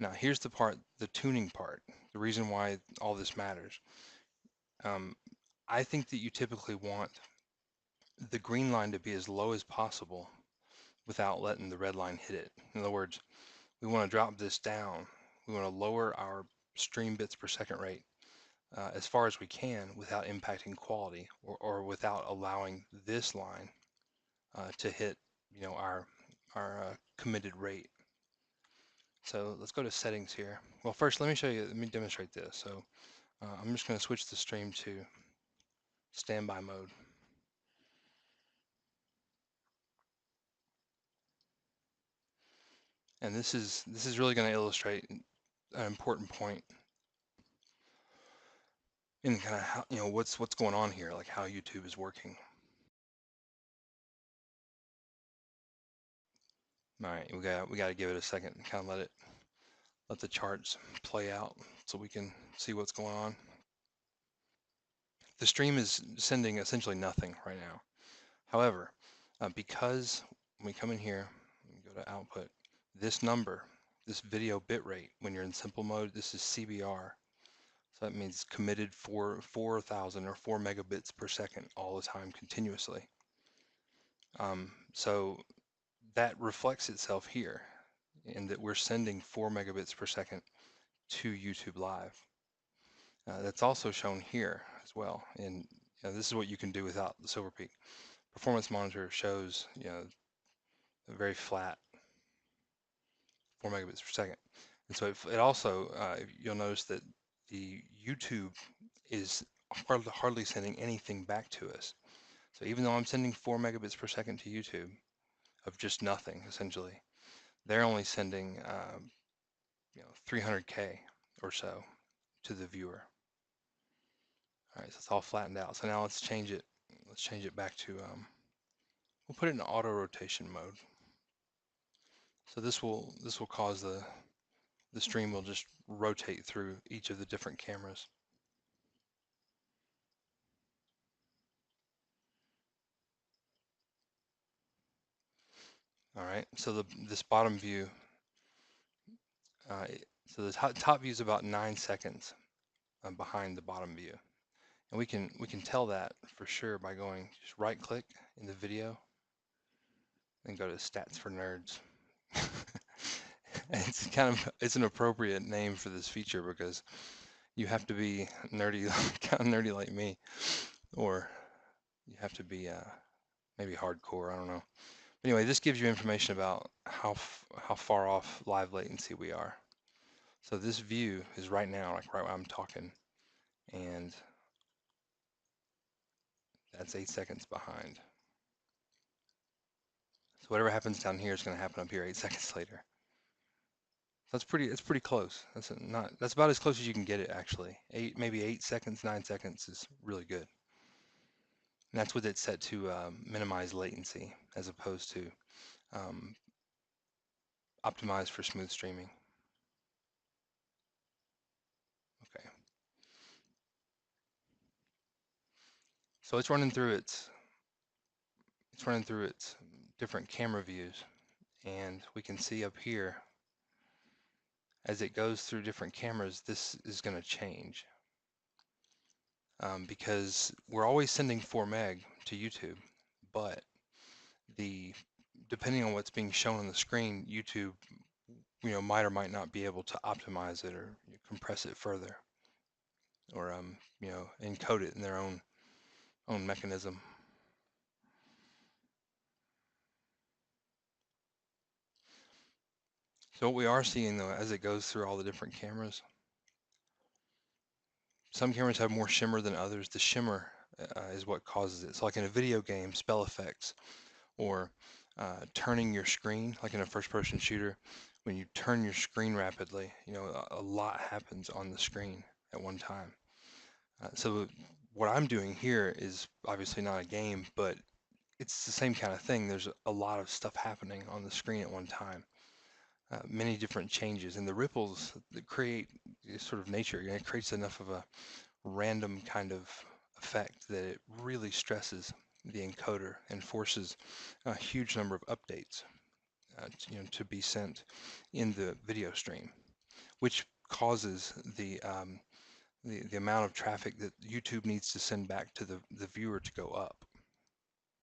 Now here's the part, the tuning part, the reason why all this matters. I think that you typically want the green line to be as low as possible without letting the red line hit it. In other words, we want to drop this down. We want to lower our stream bits per second rate as far as we can without impacting quality or without allowing this line to hit, our committed rate. So let's go to settings here. Well, first let me demonstrate this. So I'm just going to switch the stream to standby mode. And this is really going to illustrate an important point in kind of how, what's going on here, like how YouTube is working. All right, we got to give it a second and kind of let the charts play out so we can see what's going on. The stream is sending essentially nothing right now. However, because when we come in here, we go to output, this number, this video bitrate, when you're in simple mode, this is CBR. So that means committed for 4,000 or 4 megabits per second all the time continuously. So that reflects itself here in that we're sending 4 megabits per second to YouTube Live. That's also shown here as well. And this is what you can do without the Silver Peak. Performance Monitor shows a very flat 4 megabits per second. And so it also, you'll notice that the YouTube is hardly sending anything back to us. So even though I'm sending 4 megabits per second to YouTube of just nothing, essentially, they're only sending 300K or so to the viewer. All right, so it's all flattened out. So now let's change it. Let's change it back to, we'll put it in auto rotation mode. So this will cause the stream will just rotate through each of the different cameras. All right, so this bottom view, so the top view is about 9 seconds behind the bottom view. And we can tell that for sure by going, just right click in the video and go to stats for nerds. It's an appropriate name for this feature because you have to be nerdy, kind of nerdy like me, or you have to be maybe hardcore, I don't know. Anyway, this gives you information about how far off live latency we are. So this view is right now, like right when I'm talking, and that's 8 seconds behind. So whatever happens down here is going to happen up here 8 seconds later. So it's pretty close. That's about as close as you can get it actually. Maybe 8 seconds, 9 seconds is really good. And that's with it set to minimize latency as opposed to optimize for smooth streaming. Okay. So it's running through its different camera views, and we can see up here as it goes through different cameras, this is going to change because we're always sending 4 meg to YouTube, but depending on what's being shown on the screen, YouTube might or might not be able to optimize it or compress it further or encode it in their own mechanism. So what we are seeing though, as it goes through all the different cameras, some cameras have more shimmer than others. The shimmer is what causes it. So like in a video game, spell effects or turning your screen, like in a first-person shooter, when you turn your screen rapidly, a lot happens on the screen at one time. So what I'm doing here is obviously not a game, but it's the same kind of thing. There's a lot of stuff happening on the screen at one time. Many different changes, and the ripples that create sort of nature. It creates enough of a random kind of effect that it really stresses the encoder and forces a huge number of updates to be sent in the video stream. which causes the amount of traffic that YouTube needs to send back to the viewer to go up.